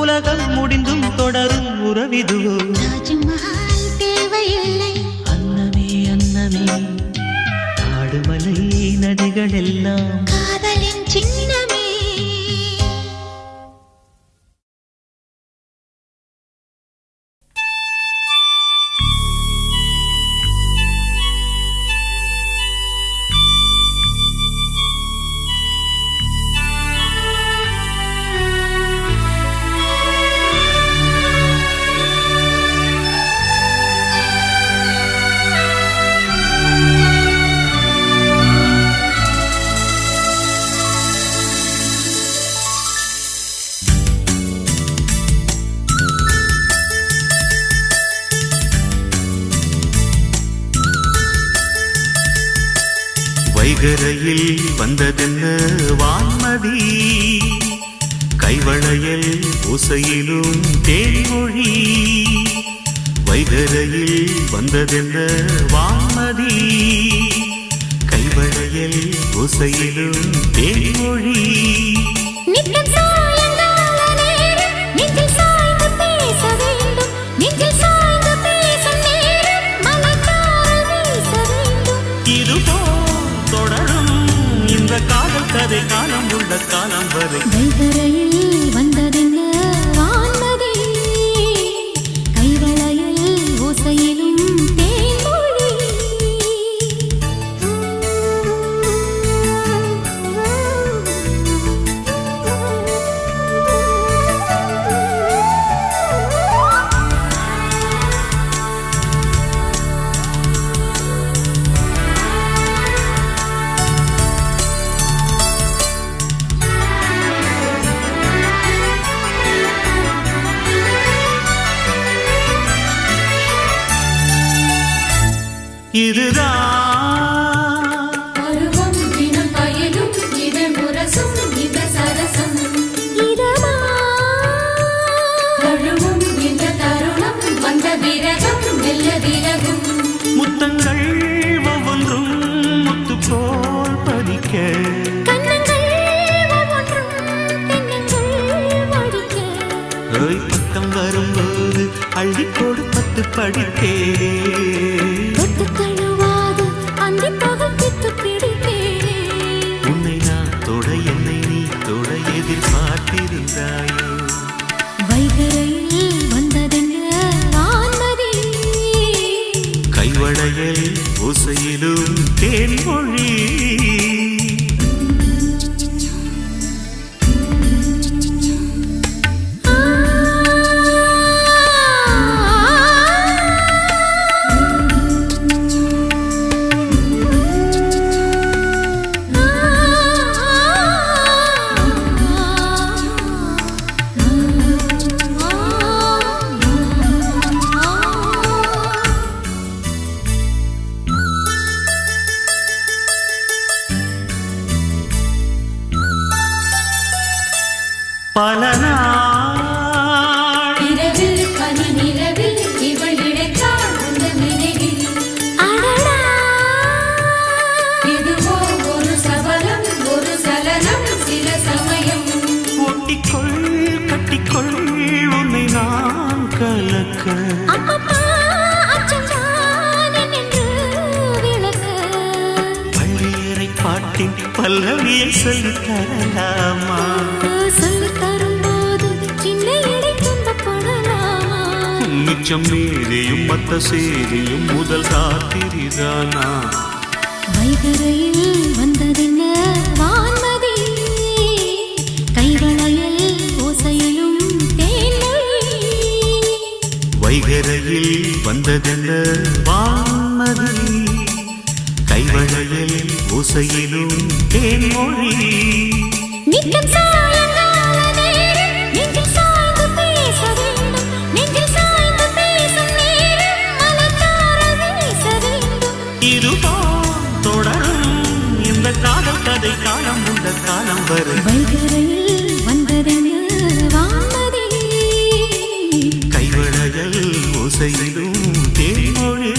உலகம் முடிந்தும் தொடரும் உறவிதுவோ. தாஜ்மஹால் தேவையில்லை அன்னமே அன்னமே. காடுமலை நதிகள் எல்லாம் காதலின் சின்னமே. வைகரையில் வந்ததென்ன வான்மதி, கைவளையல் ஓசையிலும் தேன்மொழி. வைகரையில் வந்ததென்ன வான்மதி, கைவளையல் ஓசையிலும் தேன்மொழி. நித்தம் சாயங்கால நேரம் நெஞ்சில் சாய்ந்து பேச வேண்டும். நெஞ்சில் சாய்ந்து பேசும் நேரம் மனத்தால் வீச வேண்டும். இதுபோல் தொடரும் இந்த காதல் கதை காலம் உள்ள காலம் வரை. வைகரையில் வந்ததென்ன வான்மதி, கைவளையல் ஓசையிலும் தேன்மொழி. இதுதான் பருவம் தினம் பயனும் இதழ் முரசும் இந்த சரசம். இதமா தழுவும் இந்த தருணம் வந்த விரகம் மெல்ல விலகும். முத்தங்கள் ஒவ்வொன்றும் முத்து போல் பதிக்க. கண்ணங்கள் ஒவ்வொன்றும் தென்னங்கள் வடிக்க. பக்கம் வரும்போது அள்ளி கொடுப்பத்து படித்தே. தொட்டு தழுவாது அந்தி பகப்பித்து பிடித்தேனே. உன்னை நான் தொட என்னை நீ தொட எதிர்பார்த்திருந்தாயோ. வைகரையில் வந்ததென்ன வான்மதி, கைவளையல் ஓசையிலும் தேன்மொழி. பல நாள் இரவில் பனி நிலவில் இவள் இழைத்தாள் அந்த நினைவில். அடடா இதுவோ ஒரு சபலம் ஒரு சலனம் சில சமயம். ஒட்டிக்கொள் கட்டிக்கொள் உன்னை நான் கலக்க. அப்பப்பா அச்சம்தான் என்று விளக்க. பள்ளியறை பாட்டின் பல்லவியை சொல்லித் தரலாமா? சொல்லித் தரும்போது சின்ன இடை துன்பப்படலாமா? மிச்சம் மேதையும் மத்த சேதியும் முதல் ராத்திரிதானா? வைகரையில் வந்ததென்ன வான்மதி, கைவளையல் ஓசையிலும் தேன்மொழி. வைகரையில் வந்ததென்ன வான்மதி, கைவளையல் ஓசையிலும் தேன்மொழி. நித்தம் சாயங்கால நேரம் நெஞ்சில் சாய்ந்து பேச வேண்டும். ஓசையிலும் தேன்மொழி.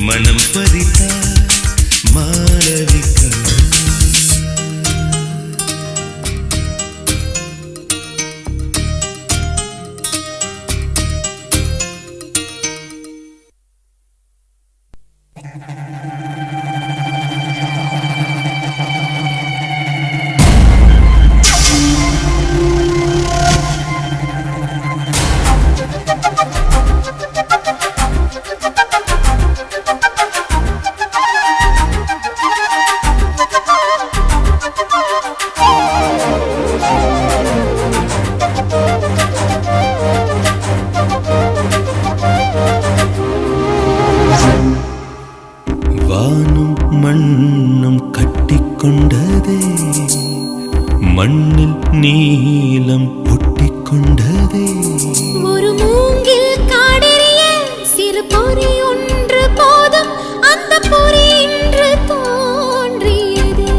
மனம் பறித்தார் மால வானும் மண்ணும் கட்டிக்கொண்டதே மண்ணில் நீலம் ஒட்டிக்கொண்டதே ஒரு மூங்கில் காடெறிய சிறு பொறி ஒன்று போதும் அந்த பொறி இன்று தோன்றியதே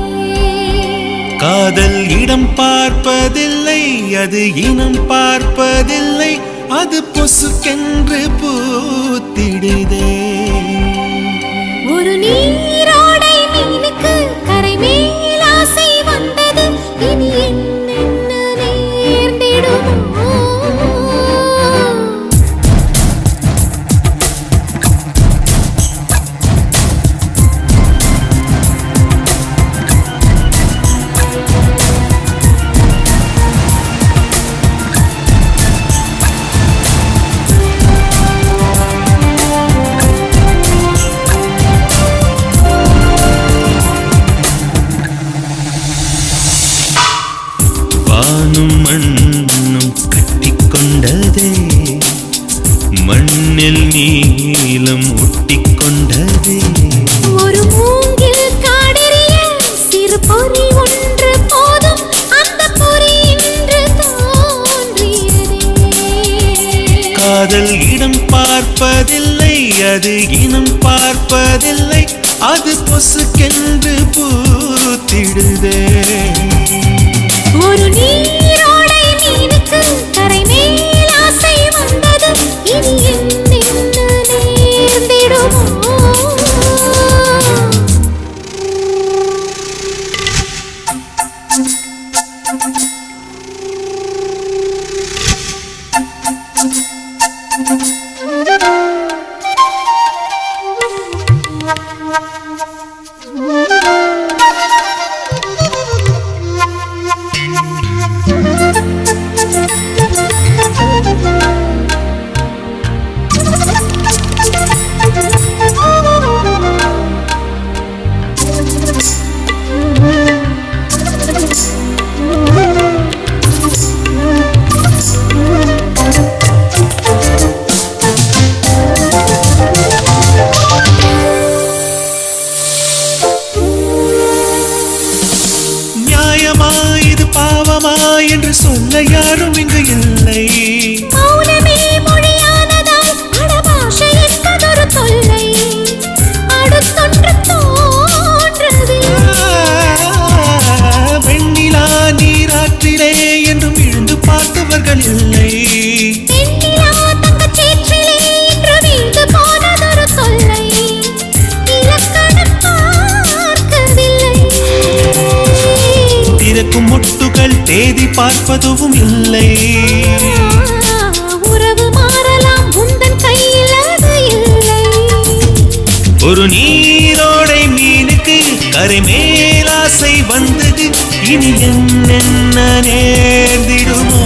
காதல் இடம் பார்ப்பதில்லை அது இனம் பார்ப்பதில்லை அது பொசுக்கென்று பூத்திடுதே ஒரு நீரோடை மீனுக்கு கரை மேல் ஆசை வந்தது இனி என்னென்ன நேர்ந்திடுமோ வானும் மண்ணும் கட்டிக்கொண்டதே மண்ணில் நீலம் ஒட்டிக்கொண்டதே ஒரு மூங்கில் காடெறிய சிறு பொறி ஒன்று போதும் அந்த பொறி இன்று தோன்றியதே காதல் இடம் பார்ப்பதில்லை அது இனம் பார்ப்பதில்லை அது பொசுக்கென்று பூத்திடுதே ஒரு நீரோடை மீனுக்கு கரை மேல் ஆசை வந்தது இனி என்னென்ன நேர்ந்திடுமோ நியாயமா இது பாவமா என்று சொல்ல யாரும் இங்கு இல்லை மௌனமே மொழியானதால் அடபாஷை என்பதொரு தொல்லை அடுத்தொன்று தோன்றவில்லை வெண்ணிலா நீராற்றிலே என்றும் இழுந்து பார்த்தவர்கள் இல்லை வெண்ணிலா தங்கச் சேற்றிலே இன்று வீழ்ந்து போனதொரு தொல்லை இலக்கணம் பார்க்கவில்லை திறக்கும் மொட்டுகள் தேதி பார்ப்பதும் இல்லை உறவு மாறலாம் உந்தன் கையில் அது இல்லை ஒரு நீரோடை மீனுக்கு கரை மேல் ஆசை வந்தது இனி என்னென்ன நேர்ந்திடுமோ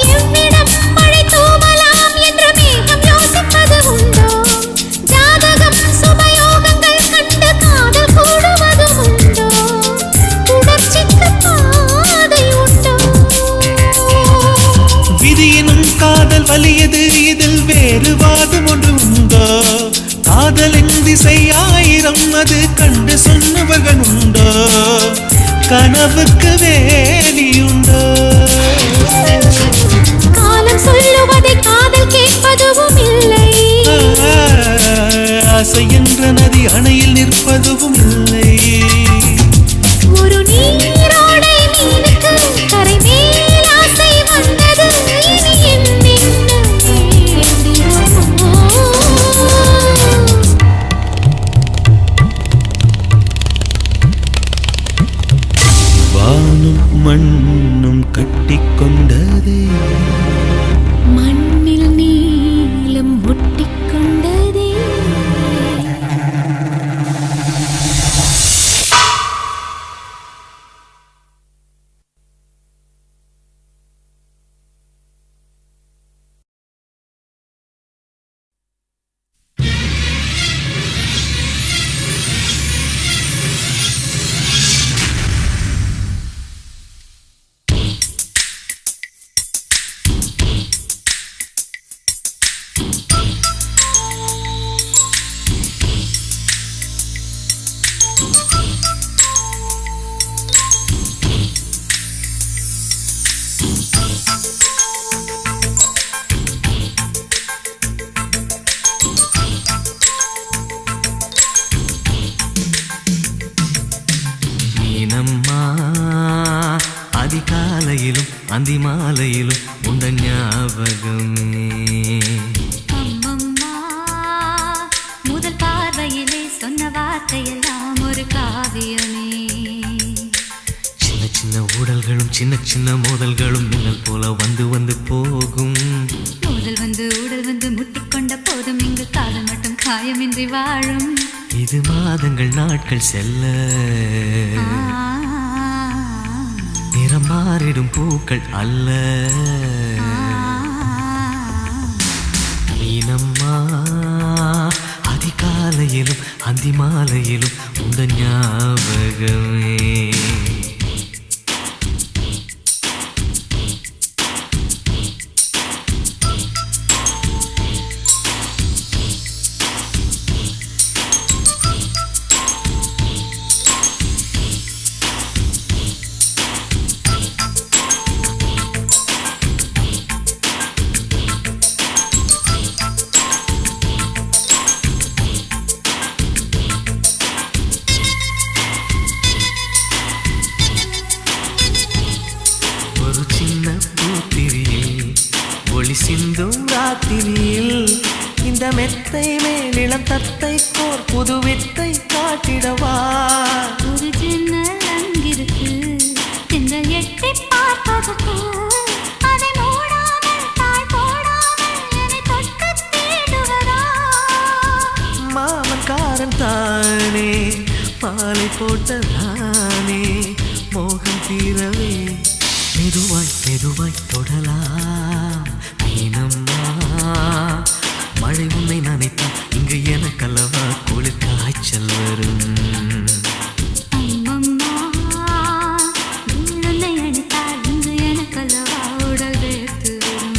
எவ்விடம் மழை தூவலாம் என்று மேகம் யோசிப்பது உண்டோ ஜாதகம் சுபயோகங்கள் கண்டு காதல் கூடுவதும் உண்டோ உணர்ச்சிக்கு பாதை உண்டோ விதியினும் காதல் வலியது இதில் வேறு வாதம் ஒன்று உண்டோ காதலின் திசை ஆயிரம் அது கண்டு சொன்னவர்கள் உண்டோ கனவுக்கு வேலியுண்டோ காலம் சொல்லுவதை காதல் கேட்பதும் இல்லை ஆசை என்ற நதி அணையில் நிற்பதும் இல்லை ஒரு நீரோடை மீனுக்கு கரை மேல் ஆசை வந்தது இனி என்னென்ன நேர்ந்திடுமோ வானும் மண்ணும் கட்டிக்கொண்டதே மண்ணில் நீலம் ஒட்டிக்கொண்டதே அந்தி மாலையிலும் உண்ட ஞாபகமே. அம்மம்மா, முதல் பார்வையிலே சொன்ன வார்த்தையெல்லாம் ஒரு காவியமே. சின்ன சின்ன ஊடல்களும் சின்ன சின்ன மோதல்களும் மின்னல் போல வந்து வந்து போகும். முதல் வந்து உடல் வந்து முட்டிக்கொண்ட போதும் இங்கு காதல் மட்டும் காயமின்றி வாழும். இது மாதங்கள் நாட்கள் செல்ல நிறம் மாறிடும் பூக்கள் அல்ல. மீனம்மா, அதிகாலையிலும் அந்தி மாலையிலும் உந்த ஞாபகமே. ஒரு சின்ன பூத்திரியில் ஒளி சிந்தும் ராத்திரியில் இந்த மெத்தை மேலிளம் தத்தை கோர் புது வித்தை காட்டிடவா. ஒரு ஜன்னல் அங்கிருக்கு, திங்கள் எட்டி பார்ப்பதற்கு. அதை மூடாமல் தாழ் போடாமல் என்னை தொட்டு தேடுவதா. மாமன்காரன் தானே மாலை போட்ட நானே மோகம் தீரவே மெதுவாய் மெதுவாய் தொடலாம். மீனம்மா, மழை உன்னை நினைத்தால் இங்கு எனக்கல்லவா குளிர் காய்ச்சல் வரும். அம்மம்மா, உன்னை அணைத்தால் இங்கு எனக்கல்லவா உடல் வேர்த்து வரும்.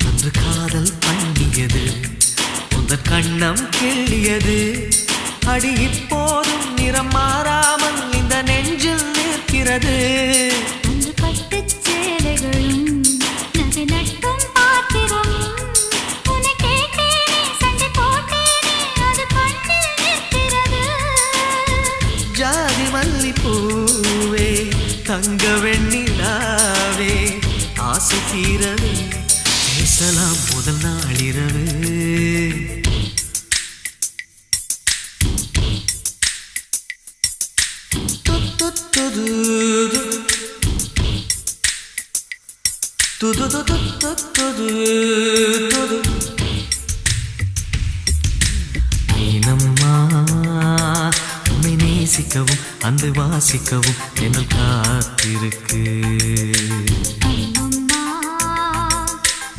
அன்று காதல் பண்ணியது உந்த கண்ணம் கிள்ளியது. அடி இப்போதும் நிறம் மாறாமல் இந்த நெஞ்சில் நிற்கிறது. அந்த பட்டுச் சேலைகளும் நகை நட்டும் பாத்திரம். உன்னை கேட்டேனே, சண்டை போட்டேனே, அது கண்ணில் நிற்கிறது. ஜாதி மல்லிப்பூவே தங்க வெண்ணிலாவே ஆசை தீரவே பேசலாம் முதல் நாளிரவு. மீனம்மா, உன்னை நேசிக்கவும் அன்பை வாசிக்கவும் எங்கள் காத்திருக்கு. அம்மம்மா,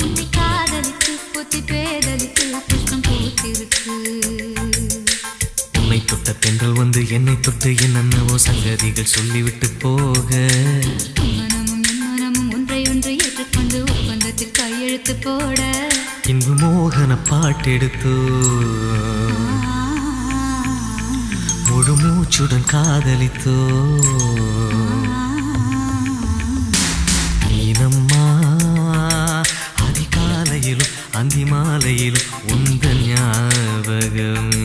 உன்னை காதலித்து புத்தி பேதலித்து புஷ்பம் பூத்திருக்கு. உன்னை தொட்ட பெண்கள் வந்து என்னை தொட்டு என்னென்னவோ சங்கதிகள் சொல்லிவிட்டு போக. மனமும் என் மனமும் ஒன்றை ஒன்று ஏற்றுக்கொண்டு ஒப்பந்தத்தில் கையெழுத்து போட. இன்பு மோகன பாட்டெடுத்தோ முழு மூச்சுடன் காதலித்தோ. மீனம்மா, அதிகாலையிலும் அந்தி மாலையிலும் உந்த ஞாபகமே.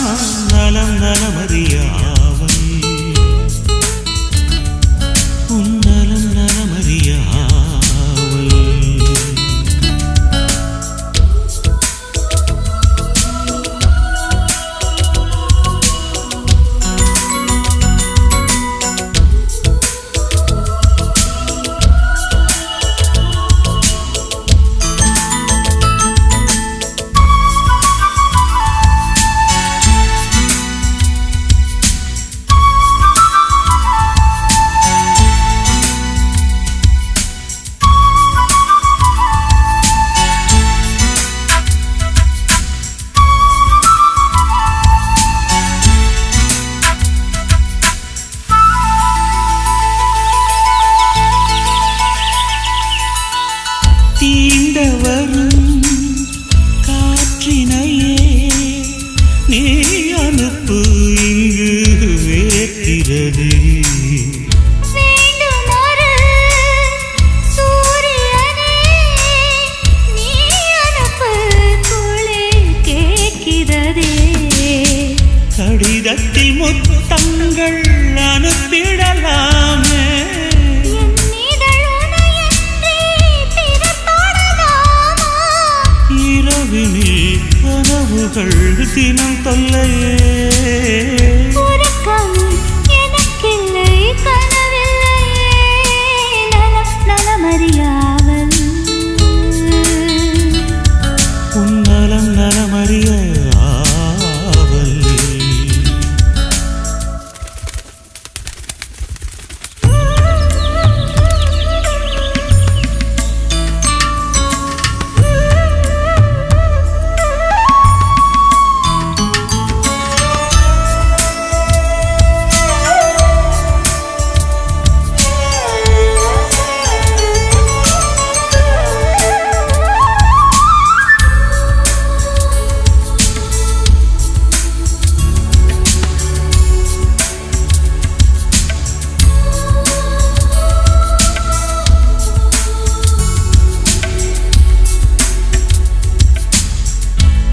நலம் நலமறியாவல் உன் நலம் நலமறியாவல் தீண்டவரும் காற்றினையே நீ அனுப்பு இங்கு வேர்க்கிறது வேண்டுமொரு சூரியனே நீ அனுப்பு குளிர் கேட்கிறதே கடிதத்தில் முத்தங்கள் அனுப்பிடலாமே இரவினில் கனவுகள் தினம் தொல்லையே உறக்கம் எனக்கில்லை கனவில்லையே நலம் நலமறியாவல் உன் நலம் நலமறியாவல்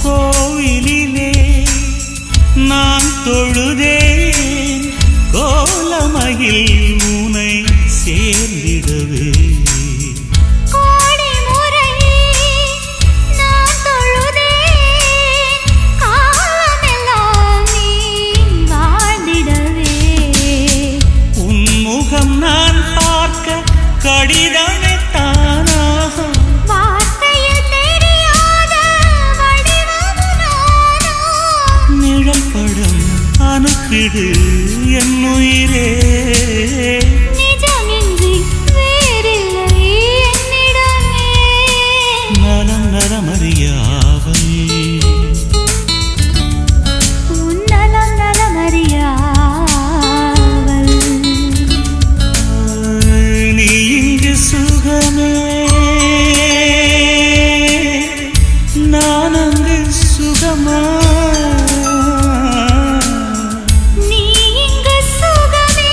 கோவிலிலே நான் தொழுதேன் கோலமகில் உனை சேர்ந்திடவே கோடி முறையே நான் தொழுதேன் காலமெல்லாம் நீ வாழ்ந்திடவே உன் முகம் நான் பார்க்க கடிதமே தானாக வார்த்தையில் தெரியாத வடிவம் நானோ நிழல் படம் அனுப்பிடு என் உயிரே நிஜமின்றி வேறில்லை என்னிடமே நலம் நலமறியாவல் உன் நலம் நலமறியாவல் நீ இங்கு சுகமே நான் அங்கு சுகமா நீ இங்கு சுகமே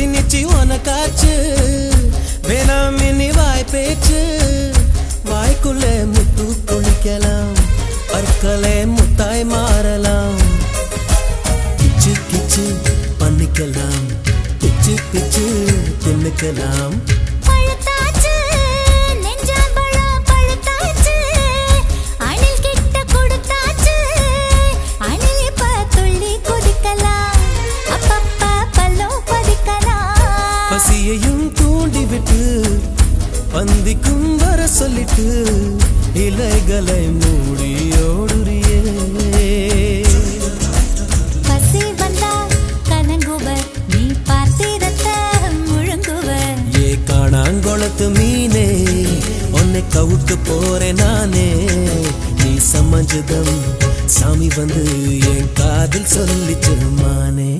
நிச்சி நிச்சி உனக்காச்சு வேணாம் இனி வாய் பேச்சு வாய்க்குள்ளே முத்து குளிக்கலாம் பற்களே முத்தாய் மாறலாம் கிச்சு கிச்சு பண்ணிக்கலாம் பிச்சு பிச்சு தின்னுக்கலாம் பழுத்தாச்சு நெஞ்சாம்பழம் பழுத்தாச்சு அணில் கிட்ட கொடுத்தாச்சு அணில் இப்ப துள்ளி குதிக்கலாம் அப்பப்பா பல்லும் பதிக்கலாம் பசியையும் தூண்டிவிட்டு பந்திக்கும் வர சொல்லிட்டு இலைகளை மூடி ஓடுறியே பசி வந்தா கலங்குவர் நீ பார்த்திரத்தை முழங்குவர் ஏ காணாங்கொளத்து மீனே உன்னை கவுக்க போறேன் நானே நீ சமஞ்சதம் சாமி வந்து என் காதில் சொல்லிச்சு மானே